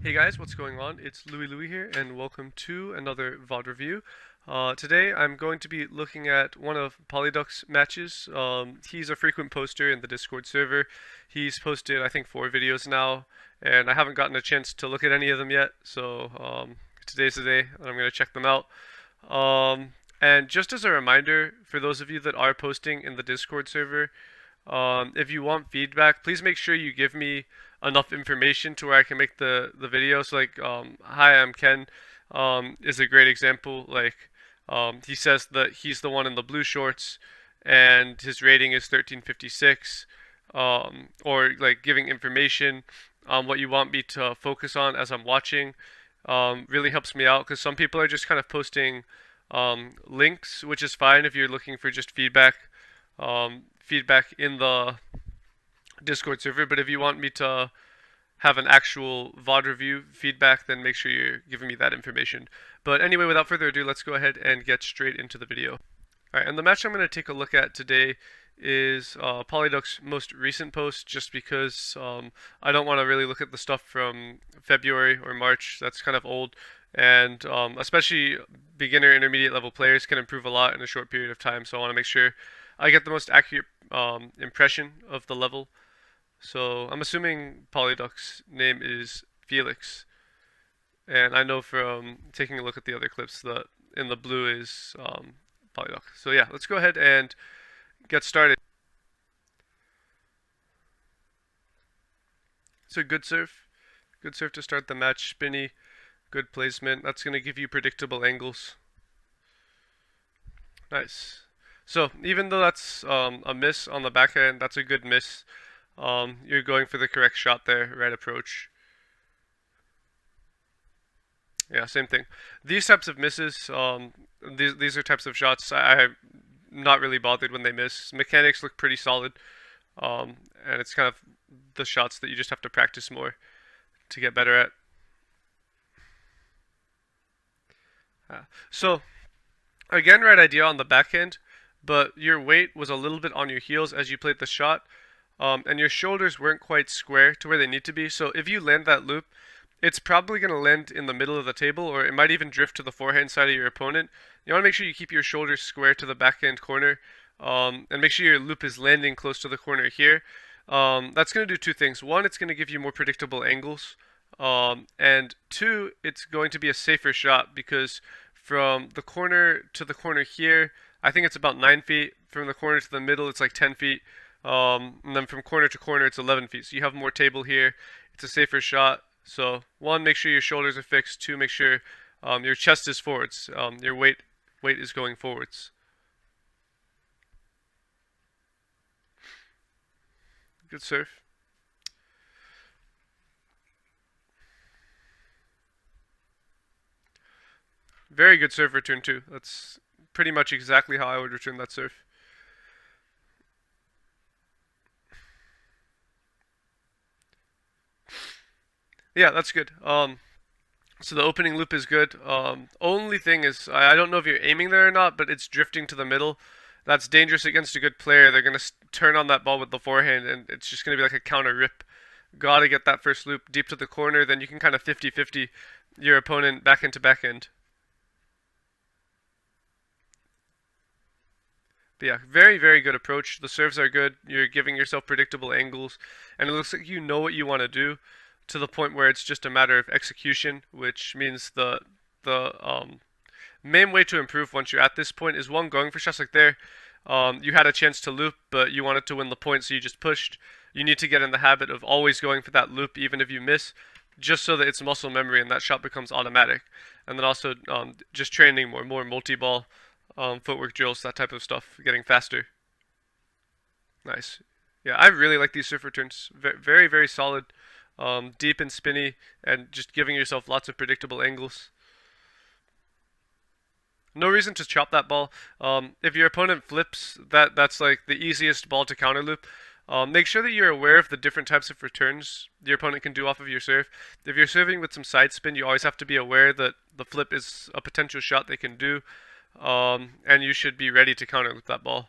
Hey guys, what's going on? It's Looeelooee here, and welcome to another VOD review. Today I'm going to be looking at one of Polyduck's matches. He's a frequent poster in the Discord server. He's posted, I think, 4 videos now, and I haven't gotten a chance to look at any of them yet, so today's the day that I'm going to check them out. And just as a reminder, for those of you that are posting in the Discord server, if you want feedback, please make sure you give me enough information to where I can make the video. So like, hi, I'm Ken, is a great example. Like, he says that he's the one in the blue shorts, and his rating is 1356. Or like giving information on what you want me to focus on as I'm watching, really helps me out because some people are just kind of posting links, which is fine if you're looking for just feedback in the Discord server. But if you want me to have an actual VOD review feedback, then make sure you're giving me that information. But anyway, without further ado, let's go ahead and get straight into the video. Alright, and the match I'm going to take a look at today is Polyduck's most recent post, just because I don't want to really look at the stuff from February or March. That's kind of old, and especially beginner intermediate level players can improve a lot in a short period of time, so I want to make sure I get the most accurate impression of the level. So I'm assuming Polyduck's name is Felix, and I know from taking a look at the other clips that in the blue is Polyduck. So yeah, let's go ahead and get started. So good serve to start the match. Spinny, good placement. That's going to give you predictable angles. Nice. So even though that's a miss on the backhand, that's a good miss. You're going for the correct shot there, right approach. Yeah, same thing. These types of misses, these are types of shots I'm not really bothered when they miss. Mechanics look pretty solid, and it's kind of the shots that you just have to practice more to get better at. So again, right idea on the backhand, but your weight was a little bit on your heels as you played the shot, and your shoulders weren't quite square to where they need to be. So if you land that loop, it's probably going to land in the middle of the table, or it might even drift to the forehand side of your opponent. You want to make sure you keep your shoulders square to the backhand corner, and make sure your loop is landing close to the corner here. That's going to do 2 things. One, it's going to give you more predictable angles, and 2, it's going to be a safer shot because from the corner to the corner here, I think it's about 9 feet. From the corner to the middle, it's like 10 feet. And then from corner to corner, it's 11 feet. So you have more table here. It's a safer shot. So 1, make sure your shoulders are fixed. 2, make sure your chest is forwards. Your weight is going forwards. Good serve. Very good serve return too. That's pretty much exactly how I would return that serve. Yeah, that's good. So the opening loop is good. Only thing is, I don't know if you're aiming there or not, but it's drifting to the middle. That's dangerous against a good player. They're gonna turn on that ball with the forehand, and it's just gonna be like a counter rip. Gotta get that first loop deep to the corner, then you can kind of 50-50 your opponent back into backhand. But yeah, very, very good approach. The serves are good. You're giving yourself predictable angles, and it looks like you know what you want to do to the point where it's just a matter of execution, which means the main way to improve once you're at this point is 1, going for shots like there. You had a chance to loop, but you wanted to win the point, so you just pushed. You need to get in the habit of always going for that loop, even if you miss, just so that it's muscle memory and that shot becomes automatic. And then also just training more multi-ball, footwork drills, that type of stuff, getting faster. Nice. Yeah, I really like these surf returns. Very, very solid, deep and spinny, and just giving yourself lots of predictable angles. No reason to chop that ball. If your opponent flips, that's like the easiest ball to counter loop. Make sure that you're aware of the different types of returns your opponent can do off of your serve. If you're serving with some side spin, you always have to be aware that the flip is a potential shot they can do, and you should be ready to counter loop that ball.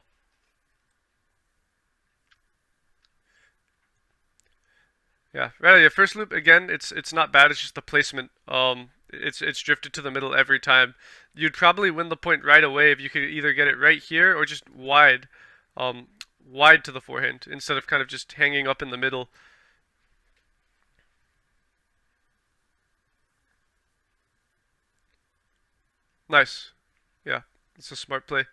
Yeah, right. Your first loop again, it's not bad. It's just the placement. It's drifted to the middle every time. You'd probably win the point right away if you could either get it right here or just wide, um, wide to the forehand instead of kind of just hanging up in the middle. Nice. Yeah, it's a smart play.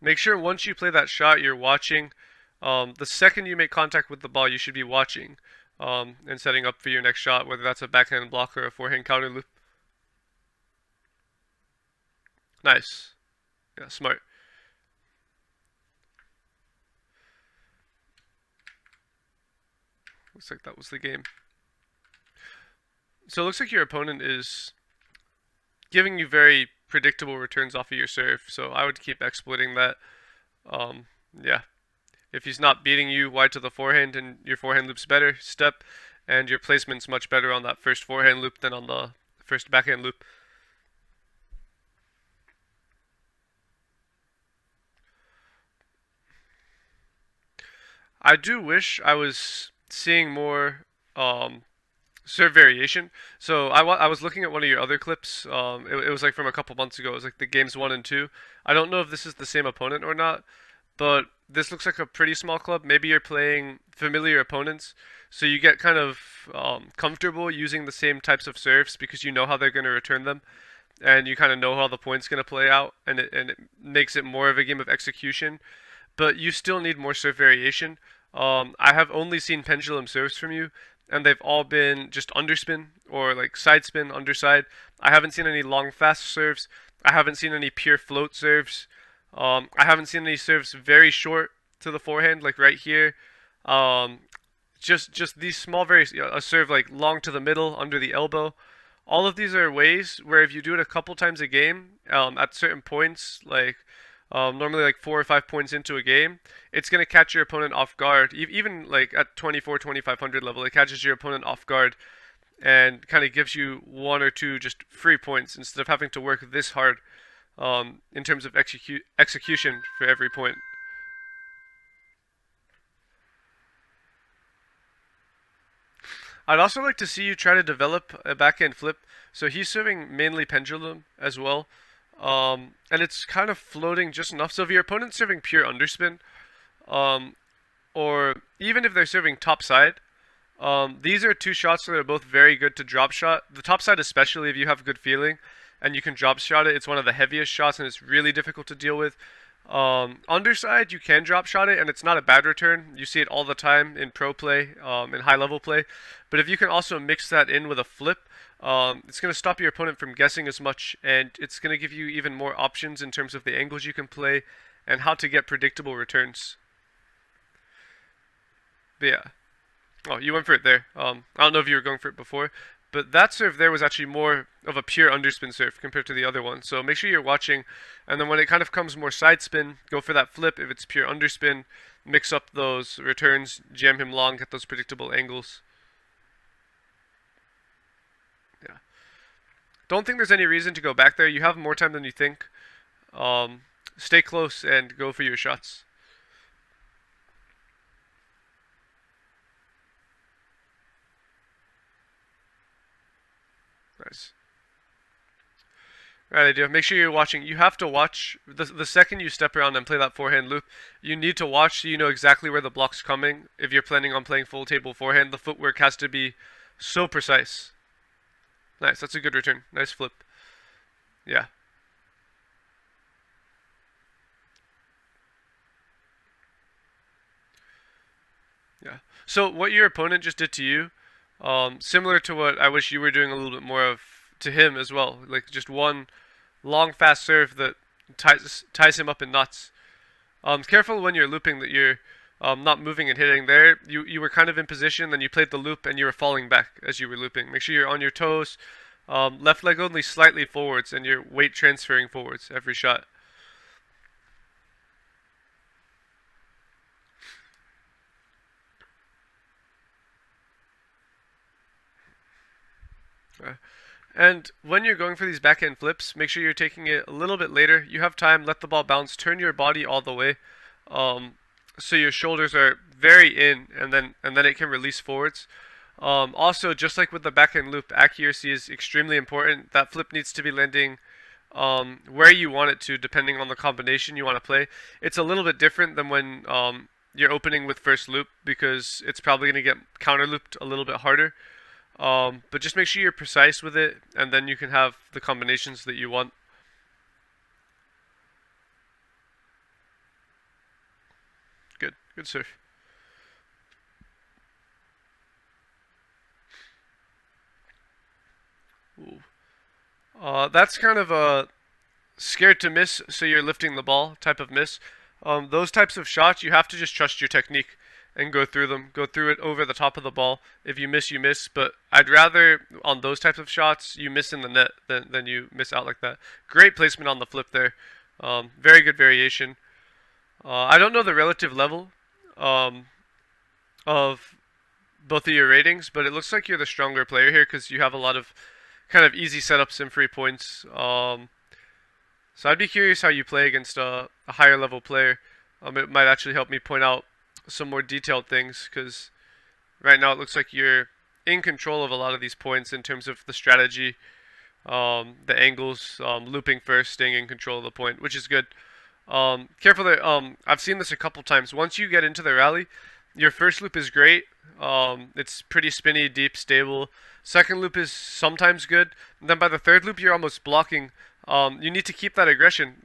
Make sure once you play that shot, you're watching. The second you make contact with the ball, you should be watching and setting up for your next shot, whether that's a backhand block or a forehand counter loop. Nice. Yeah, smart. Looks like that was the game. So it looks like your opponent is giving you very predictable returns off of your serve. So I would keep exploiting that. Yeah. If he's not beating you wide to the forehand and your forehand loop's better, step, and your placement's much better on that first forehand loop than on the first backhand loop. I do wish I was seeing more serve variation. So I was looking at one of your other clips. It was like from a couple months ago. It was like the games 1 and 2. I don't know if this is the same opponent or not, but this looks like a pretty small club. Maybe you're playing familiar opponents, so you get kind of comfortable using the same types of serves because you know how they're going to return them, and you kind of know how the point's going to play out, and it makes it more of a game of execution. But you still need more serve variation. I have only seen pendulum serves from you, and they've all been just underspin or like side spin, underside. I haven't seen any long fast serves. I haven't seen any pure float serves. I haven't seen any serves very short to the forehand, like right here. Um, just these small a serve like long to the middle, under the elbow. All of these are ways where if you do it a couple times a game, at certain points, like normally like 4 or 5 points into a game, it's going to catch your opponent off guard. Even like at 24, 2500 level, it catches your opponent off guard and kind of gives you 1 or 2 just free points instead of having to work this hard in terms of execution for every point. I'd also like to see you try to develop a backhand flip. So he's serving mainly pendulum as well. And it's kind of floating just enough. So if your opponent's serving pure underspin, um, or even if they're serving topside, these are two shots that are both very good to drop shot. The topside, especially if you have good feeling and you can drop shot it, it's one of the heaviest shots and it's really difficult to deal with. Underside, you can drop shot it, and it's not a bad return. You see it all the time in pro play, in high level play. But if you can also mix that in with a flip, it's going to stop your opponent from guessing as much, and it's going to give you even more options in terms of the angles you can play and how to get predictable returns. But yeah. Oh, you went for it there. I don't know if you were going for it before, but that serve there was actually more of a pure underspin serve compared to the other one. So make sure you're watching, and then when it kind of comes more side spin, go for that flip. If it's pure underspin, mix up those returns, jam him long, get those predictable angles. Yeah. Don't think there's any reason to go back there. You have more time than you think. Stay close and go for your shots. Nice. Right, I do. Make sure you're watching. You have to watch the second you step around and play that forehand loop. You need to watch so you know exactly where the block's coming. If you're planning on playing full table forehand, the footwork has to be so precise. Nice. That's a good return. Nice flip. Yeah. Yeah. So what your opponent just did to you, similar to what I wish you were doing a little bit more of to him as well. Like just one long fast serve that ties him up in knots. Careful when you're looping that you're not moving and hitting there. You were kind of in position, then you played the loop and you were falling back as you were looping. Make sure you're on your toes. Left leg only slightly forwards and your weight transferring forwards every shot. And when you're going for these backhand flips, make sure you're taking it a little bit later. You have time, let the ball bounce, turn your body all the way. So your shoulders are very in, and then it can release forwards. Also, just like with the backhand loop, accuracy is extremely important. That flip needs to be landing where you want it to, depending on the combination you want to play. It's a little bit different than when you're opening with first loop, because it's probably going to get counter looped a little bit harder. But just make sure you're precise with it, and then you can have the combinations that you want. Good, good serve. Ooh. That's kind of a scared to miss, so you're lifting the ball type of miss. Those types of shots, you have to just trust your technique and go through them. Go through it over the top of the ball. If you miss, you miss. But I'd rather, on those types of shots, you miss in the net than you miss out like that. Great placement on the flip there. Very good variation. I don't know the relative level of both of your ratings, but it looks like you're the stronger player here because you have a lot of kind of easy setups and free points. So I'd be curious how you play against a higher level player. It might actually help me point out some more detailed things, because right now it looks like you're in control of a lot of these points in terms of the strategy, the angles, looping first, staying in control of the point, which is good. Careful there. I've seen this a couple times. Once you get into the rally, your first loop is great. It's pretty spinny, deep, stable. Second loop is sometimes good. And then by the third loop, you're almost blocking. You need to keep that aggression.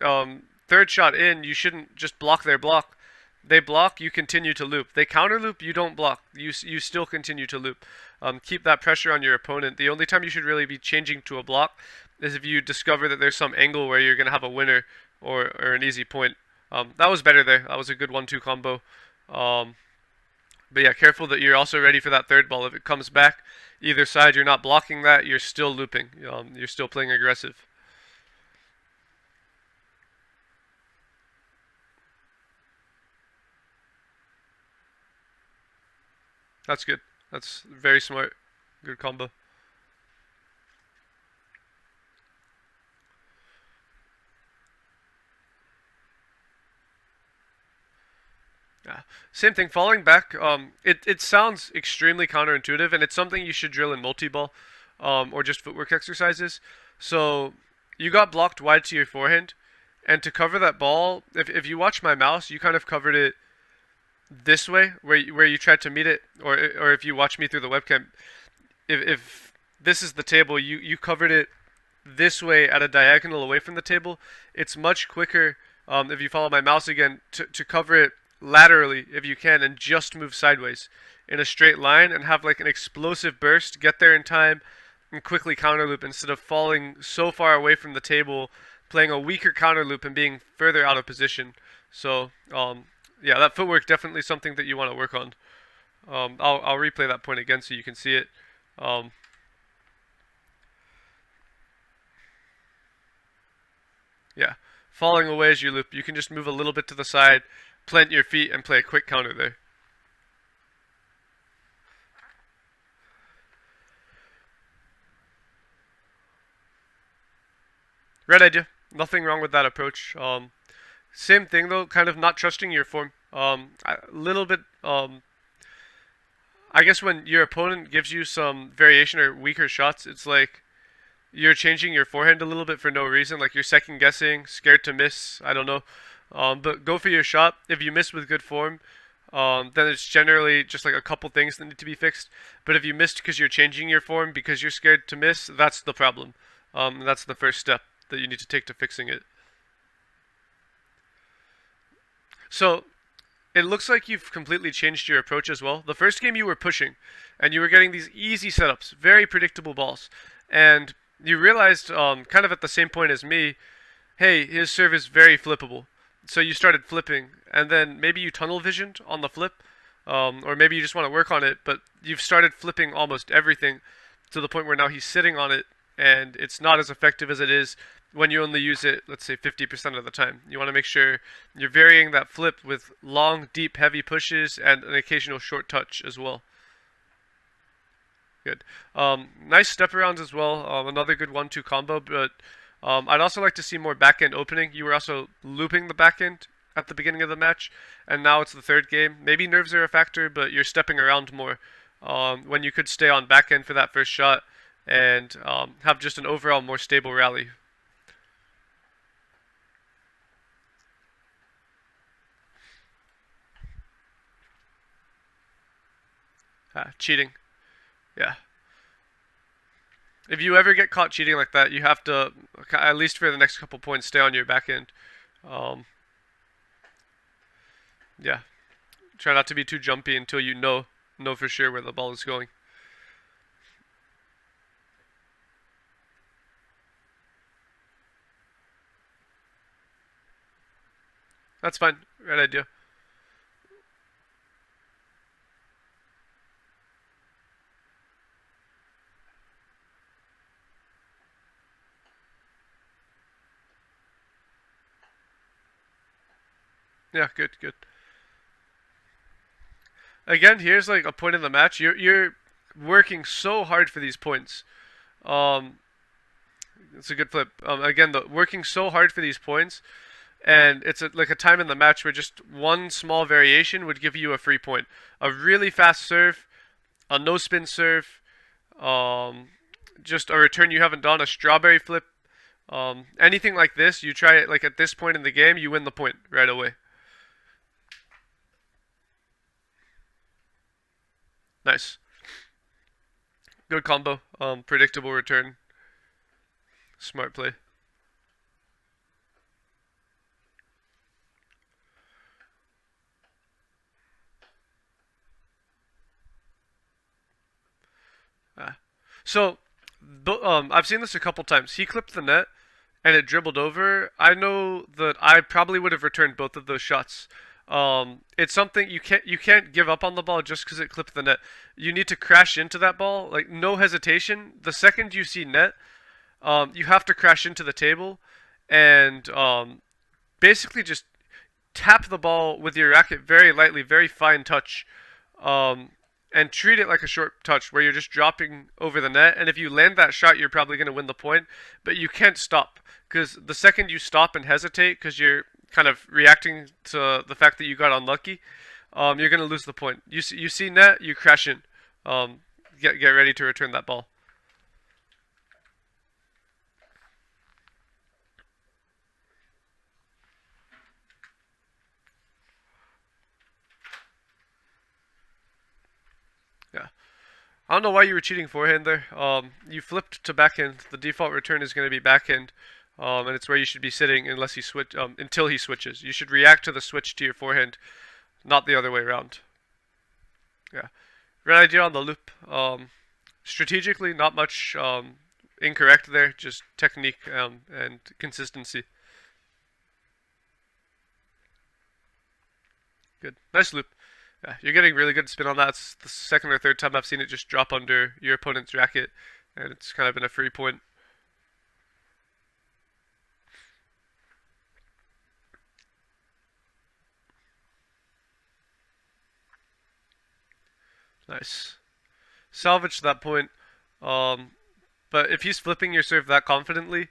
Third shot in, you shouldn't just block their block. They block, you continue to loop. They counter loop, you don't block. You still continue to loop. Keep that pressure on your opponent. The only time you should really be changing to a block is if you discover that there's some angle where you're going to have a winner or an easy point. That was better there. That was a good 1-2 combo. But yeah, careful that you're also ready for that third ball. If it comes back, either side, you're not blocking that, you're still looping. You're still playing aggressive. That's good. That's very smart. Good combo. Yeah. Same thing, falling back, it sounds extremely counterintuitive, and it's something you should drill in multi-ball, or just footwork exercises. So, you got blocked wide to your forehand, and to cover that ball, if you watch my mouse, you kind of covered it this way, where you tried to meet it, or if you watch me through the webcam, if this is the table, you covered it this way at a diagonal away from the table. It's much quicker, if you follow my mouse again, to cover it laterally if you can, and just move sideways in a straight line and have like an explosive burst, get there in time, and quickly counter loop instead of falling so far away from the table, playing a weaker counter loop and being further out of position. So yeah, that footwork definitely something that you want to work on. I'll replay that point again so you can see it. Yeah, falling away as you loop, you can just move a little bit to the side, plant your feet, and play a quick counter there. Red idea. Nothing wrong with that approach. Same thing though, kind of not trusting your form. A little bit. I guess when your opponent gives you some variation or weaker shots, it's like you're changing your forehand a little bit for no reason. Like you're second guessing, scared to miss. I don't know. But go for your shot. If you miss with good form, then it's generally just like a couple things that need to be fixed. But if you missed because you're changing your form because you're scared to miss, that's the problem. That's the first step that you need to take to fixing it. So it looks like you've completely changed your approach as well. The first game you were pushing, and you were getting these easy setups, very predictable balls, and you realized, kind of at the same point as me, hey, his serve is very flippable. So you started flipping, and then maybe you tunnel visioned on the flip, or maybe you just want to work on it, but you've started flipping almost everything to the point where now he's sitting on it, and it's not as effective as it is when you only use it, let's say 50% of the time. You want to make sure you're varying that flip with long, deep, heavy pushes and an occasional short touch as well. Good. Nice step arounds as well. Another good 1-2 combo, but I'd also like to see more backhand opening. You were also looping the backhand at the beginning of the match, and now it's the third game. Maybe nerves are a factor, but you're stepping around more when you could stay on backhand for that first shot and have just an overall more stable rally. Cheating. Yeah. If you ever get caught cheating like that, you have to, at least for the next couple points, stay on your backhand. Yeah. Try not to be too jumpy until you know for sure where the ball is going. That's fine. Right idea. Yeah, good, good. Again, here's like a point in the match. You're working so hard for these points. Um, it's a good flip. Again, working so hard for these points, and it's like a time in the match where just one small variation would give you a free point. A really fast serve, a no spin serve, um, just a return you haven't done, a strawberry flip, anything like this. You try it like at this point in the game, you win the point right away. Nice. Good combo. Predictable return. Smart play. So, I've seen this a couple times. He clipped the net, and it dribbled over. I know that I probably would have returned both of those shots. It's something you can't give up on the ball just because it clipped the net. You need to crash into that ball, like no hesitation. The second you see net, you have to crash into the table, and basically just tap the ball with your racket very lightly, very fine touch. Um, and treat it like a short touch where you're just dropping over the net. And if you land that shot, you're probably going to win the point. But you can't stop because the second you stop and hesitate because you're kind of reacting to the fact that you got unlucky, you're going to lose the point. You see net, you crash in. Get ready to return that ball. Yeah. I don't know why you were cheating forehand there. You flipped to backhand. The default return is going to be backhand, and it's where you should be sitting unless he switch until he switches. You should react to the switch to your forehand, not the other way around. Yeah, right idea on the loop. Strategically, not much incorrect there. Just technique and consistency. Good, nice loop. Yeah, you're getting really good spin on that. It's the second or third time I've seen it just drop under your opponent's racket, and it's kind of been a free point. Nice. Salvage that point. Um, but if he's flipping your serve that confidently,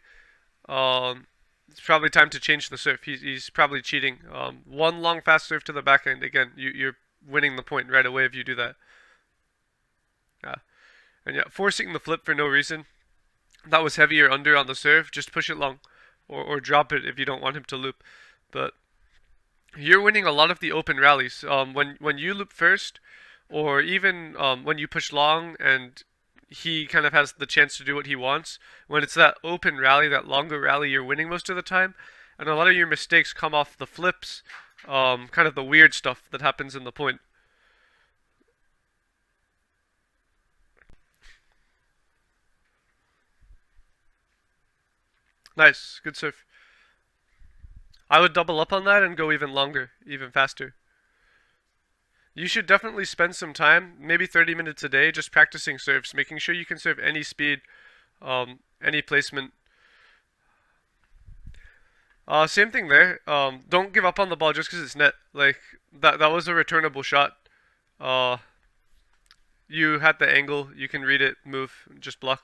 um, it's probably time to change the serve. He's probably cheating. One long fast serve to the backhand. Again, you're winning the point right away if you do that. Yeah. And yeah, forcing the flip for no reason. That was heavier under on the serve. Just push it long, or drop it if you don't want him to loop. But you're winning a lot of the open rallies. When you loop first, or even when you push long and he kind of has the chance to do what he wants. When it's that open rally, that longer rally, you're winning most of the time. And a lot of your mistakes come off the flips, kind of the weird stuff that happens in the point. Nice, good serve. I would double up on that and go even longer, even faster. You should definitely spend some time, maybe 30 minutes a day, just practicing serves, making sure you can serve any speed, any placement. Same thing there. Don't give up on the ball just because it's net. Like that was a returnable shot. Uh, you had the angle. You can read it, move, just block.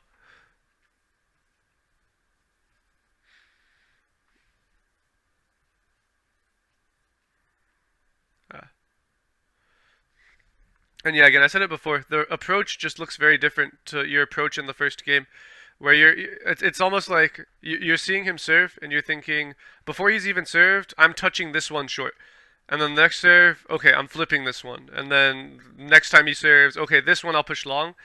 And yeah, again, I said it before. The approach just looks very different to your approach in the first game, where it's almost like you're seeing him serve, and you're thinking before he's even served, I'm touching this one short, and then the next serve, okay, I'm flipping this one, and then next time he serves, okay, this one I'll push long.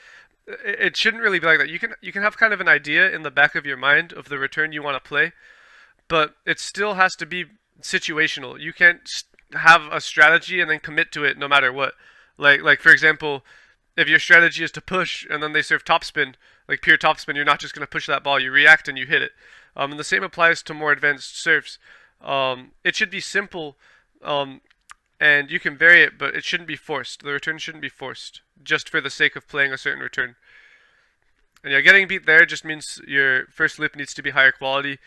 It shouldn't really be like that. You can have kind of an idea in the back of your mind of the return you want to play, but it still has to be situational. You can't have a strategy and then commit to it no matter what. Like for example, if your strategy is to push and then they serve topspin, like pure topspin, you're not just going to push that ball. You react and you hit it. And the same applies to more advanced serves. It should be simple, um, and you can vary it, but it shouldn't be forced. The return shouldn't be forced just for the sake of playing a certain return. And yeah, getting beat there just means your first loop needs to be higher quality,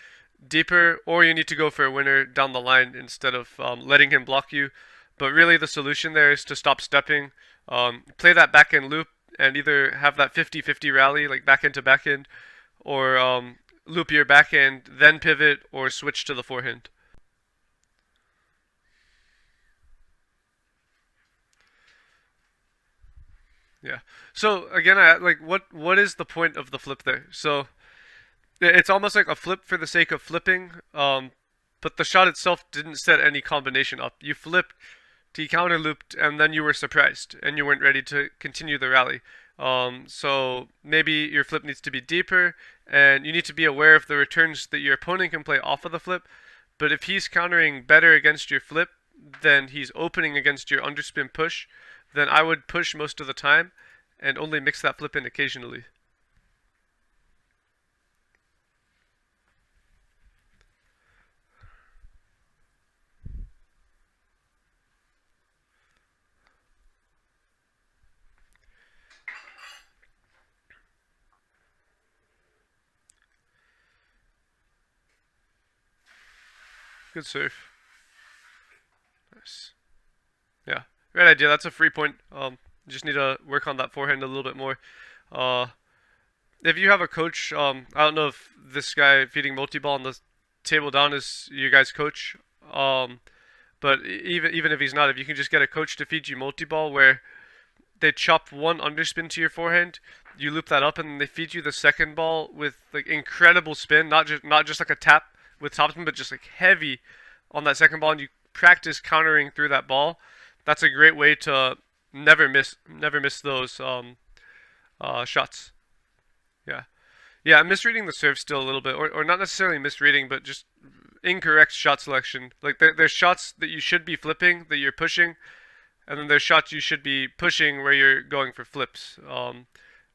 deeper, or you need to go for a winner down the line instead of letting him block you. But really, the solution there is to stop stepping, play that back end loop, and either have that 50-50 rally, like back end to back end, or loop your back end, then pivot, or switch to the forehand. Yeah. So again, I like what is the point of the flip there? So it's almost like a flip for the sake of flipping, but the shot itself didn't set any combination up. You flipped, he counter looped, and then you were surprised, and you weren't ready to continue the rally. So maybe your flip needs to be deeper, and you need to be aware of the returns that your opponent can play off of the flip. But if he's countering better against your flip than he's opening against your underspin push, then I would push most of the time and only mix that flip in occasionally. Good serve. Nice. Yeah, great idea. That's a free point. You just need to work on that forehand a little bit more. Uh, if you have a coach, I don't know if this guy feeding multi-ball on the table down is your guys' coach. Um, but even if he's not, if you can just get a coach to feed you multi-ball where they chop one underspin to your forehand, you loop that up, and they feed you the second ball with like incredible spin, not just like a tap with topspin, but just like heavy on that second ball, and you practice countering through that ball. That's a great way to never miss those shots. Yeah, yeah. I'm misreading the serve still a little bit, or not necessarily misreading, but just incorrect shot selection. Like there's shots that you should be flipping that you're pushing, and then there's shots you should be pushing where you're going for flips.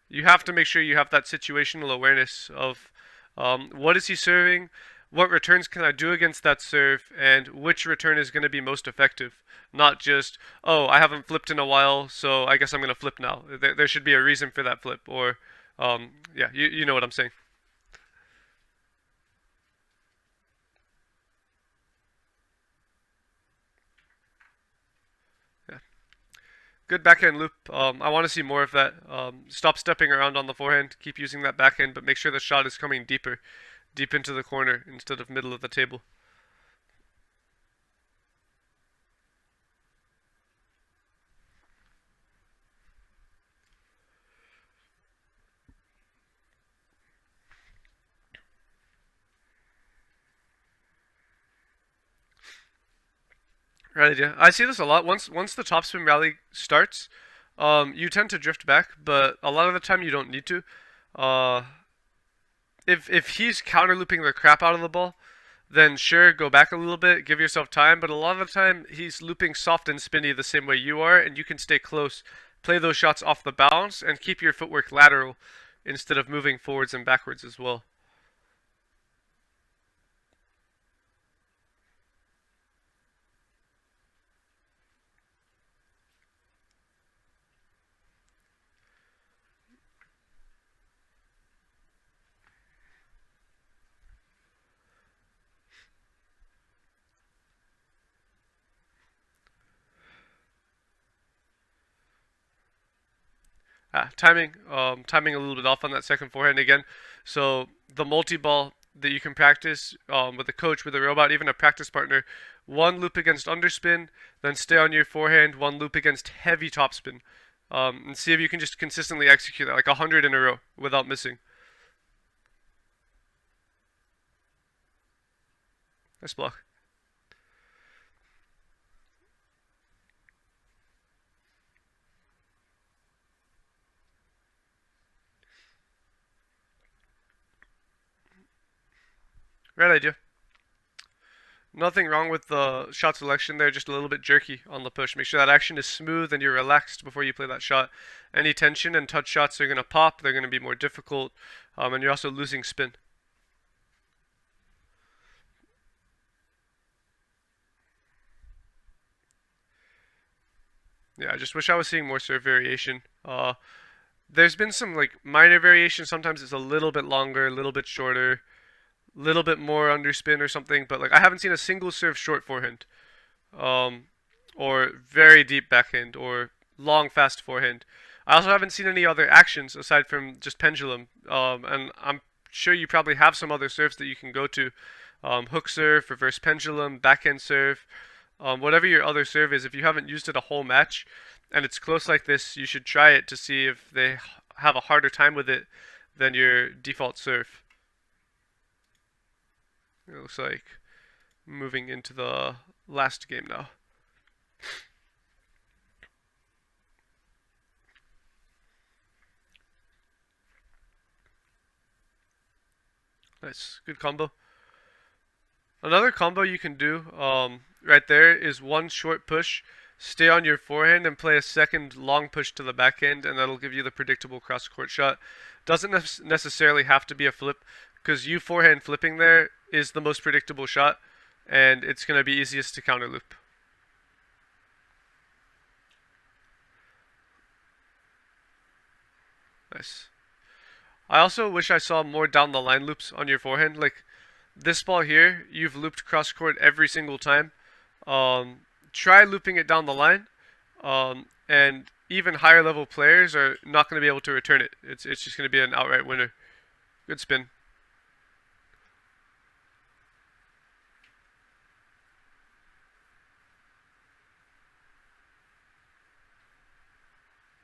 You have to make sure you have that situational awareness of what is he serving, what returns can I do against that serve, and which return is going to be most effective. Not just, oh, I haven't flipped in a while, so I guess I'm going to flip now. There should be a reason for that flip, or yeah, you know what I'm saying. Yeah. Good backhand loop. I want to see more of that. Stop stepping around on the forehand. Keep using that backhand, but make sure the shot is coming deeper, deep into the corner instead of middle of the table. Right idea. I see this a lot. Once the topspin rally starts, you tend to drift back, but a lot of the time you don't need to. Uh, if he's counter looping the crap out of the ball, then sure, go back a little bit, give yourself time. But a lot of the time, he's looping soft and spinny the same way you are, and you can stay close, play those shots off the bounce, and keep your footwork lateral instead of moving forwards and backwards as well. Timing a little bit off on that second forehand again. So the multi-ball that you can practice with a coach, with a robot, even a practice partner, one loop against underspin, then stay on your forehand, one loop against heavy topspin. and see if you can just consistently execute that, like 100 in a row without missing. Nice block. Right idea. Nothing wrong with the shot selection there, just a little bit jerky on the push. Make sure that action is smooth and you're relaxed before you play that shot. Any tension and touch shots are going to pop, they're going to be more difficult, and you're also losing spin. Yeah, I just wish I was seeing more serve variation. There's been some like minor variation. Sometimes it's a little bit longer, a little bit shorter, a little bit more underspin or something. But like I haven't seen a single serve short forehand, um, or very deep backhand, or long fast forehand. I also haven't seen any other actions aside from just pendulum. And I'm sure you probably have some other serves that you can go to. Hook serve, reverse pendulum, backhand serve. Whatever your other serve is, if you haven't used it a whole match and it's close like this, you should try it to see if they have a harder time with it than your default serve. It looks like moving into the last game now. Nice, good combo. Another combo you can do right there is one short push, stay on your forehand and play a second long push to the backhand, and that'll give you the predictable cross court shot. Doesn't necessarily have to be a flip, because you forehand flipping there is the most predictable shot, and it's going to be easiest to counter loop. Nice. I also wish I saw more down the line loops on your forehand. Like this ball here, you've looped cross court every single time. Try looping it down the line, and even higher level players are not going to be able to return it. It's just going to be an outright winner. Good spin.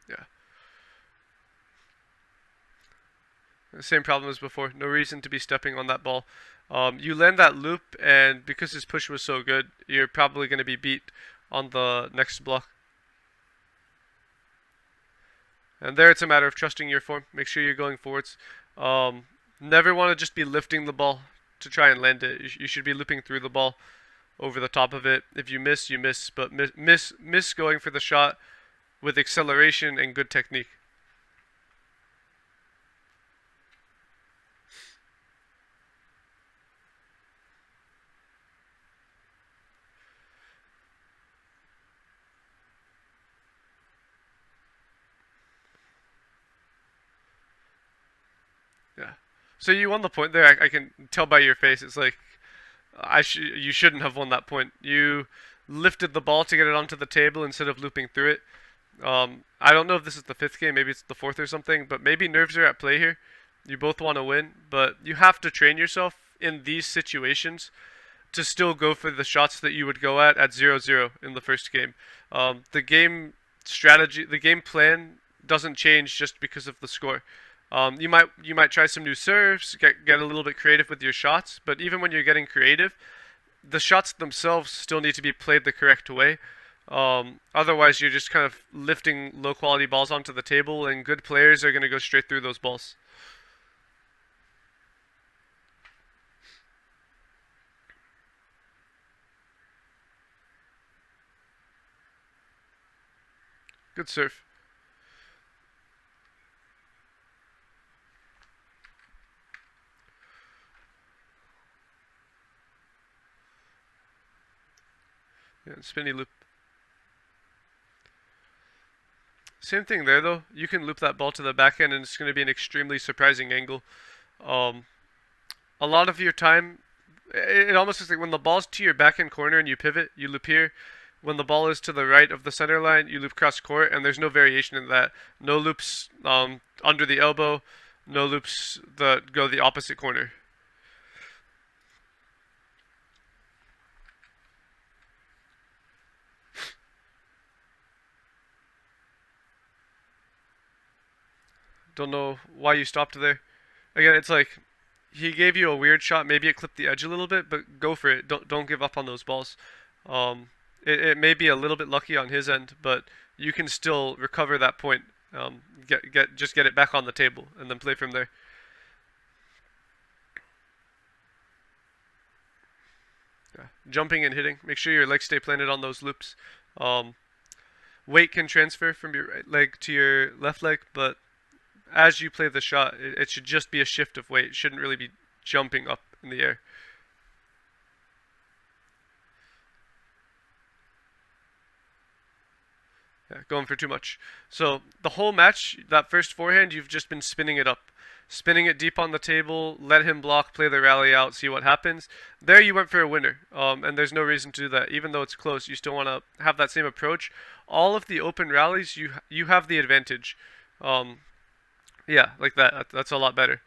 Yeah. The same problem as before. No reason to be stepping on that ball. You land that loop, and because his push was so good, you're probably going to be beat on the next block. And there it's a matter of trusting your form. Make sure you're going forwards. Never want to just be lifting the ball to try and land it. You should be looping through the ball over the top of it. If you miss, you miss. But miss going for the shot with acceleration and good technique. Yeah. So you won the point there. I can tell by your face. It's like you shouldn't have won that point. You lifted the ball to get it onto the table instead of looping through it. I don't know if this is the fifth game, maybe it's the fourth or something, but maybe nerves are at play here. You both want to win, but you have to train yourself in these situations to still go for the shots that you would go at 0-0 in the first game. The game strategy, the game plan doesn't change just because of the score. You might try some new serves, get a little bit creative with your shots, but even when you're getting creative, the shots themselves still need to be played the correct way. Otherwise, you're just kind of lifting low quality balls onto the table, and good players are going to go straight through those balls. Good serve. Yeah, spinny loop. Same thing there though. You can loop that ball to the backhand, and it's going to be an extremely surprising angle. Um, a lot of your time, it almost looks like when the ball's to your backhand corner and you pivot, you loop here. When the ball is to the right of the center line, you loop cross court, and there's no variation in that. No loops under the elbow, no loops that go the opposite corner. Don't know why you stopped there. Again, it's like he gave you a weird shot. Maybe it clipped the edge a little bit, but go for it. Don't give up on those balls. Um, it may be a little bit lucky on his end, but you can still recover that point. Just get it back on the table and then play from there. Yeah. Jumping and hitting. Make sure your legs stay planted on those loops. Um, Weight can transfer from your right leg to your left leg, but as you play the shot, it should just be a shift of weight. It shouldn't really be jumping up in the air. Yeah, going for too much. So the whole match, that first forehand, you've just been spinning it up. Spinning it deep on the table, let him block, play the rally out, see what happens. There you went for a winner, and there's no reason to do that. Even though it's close, you still want to have that same approach. All of the open rallies, you have the advantage. Um, yeah, like that. That's a lot better.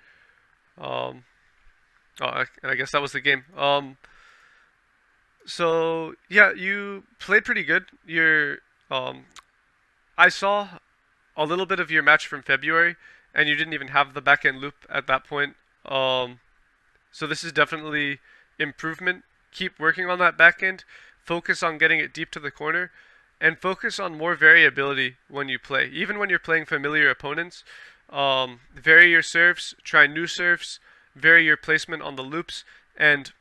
Um, and I guess that was the game. So yeah, you played pretty good. Um, I saw a little bit of your match from February, and you didn't even have the back end loop at that point. Um, so this is definitely improvement. Keep working on that back end. Focus on getting it deep to the corner, and focus on more variability when you play. Even when you're playing familiar opponents, vary your serves, try new serves, vary your placement on the loops, and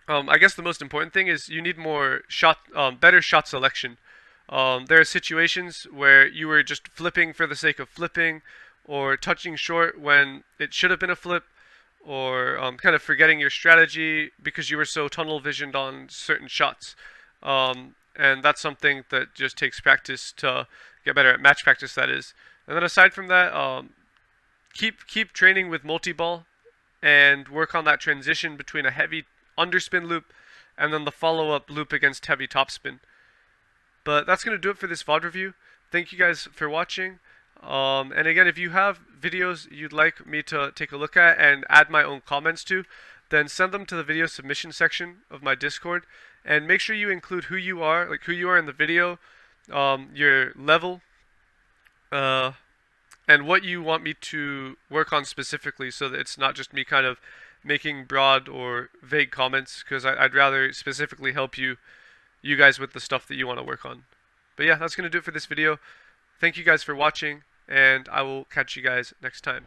I guess the most important thing is you need better shot selection. There are situations where you were just flipping for the sake of flipping, or touching short when it should have been a flip, or kind of forgetting your strategy because you were so tunnel visioned on certain shots. And that's something that just takes practice to get better at, match practice, that is. And then aside from that, keep training with multi-ball and work on that transition between a heavy underspin loop and then the follow-up loop against heavy topspin. But that's going to do it for this VOD review. Thank you guys for watching. And again, if you have videos you'd like me to take a look at and add my own comments to, then send them to the video submission section of my Discord. And make sure you include who you are, like who you are in the video, your level, and what you want me to work on specifically, so that it's not just me kind of making broad or vague comments, because I'd rather specifically help you guys with the stuff that you want to work on. But yeah, that's going to do it for this video. Thank you guys for watching, and I will catch you guys next time.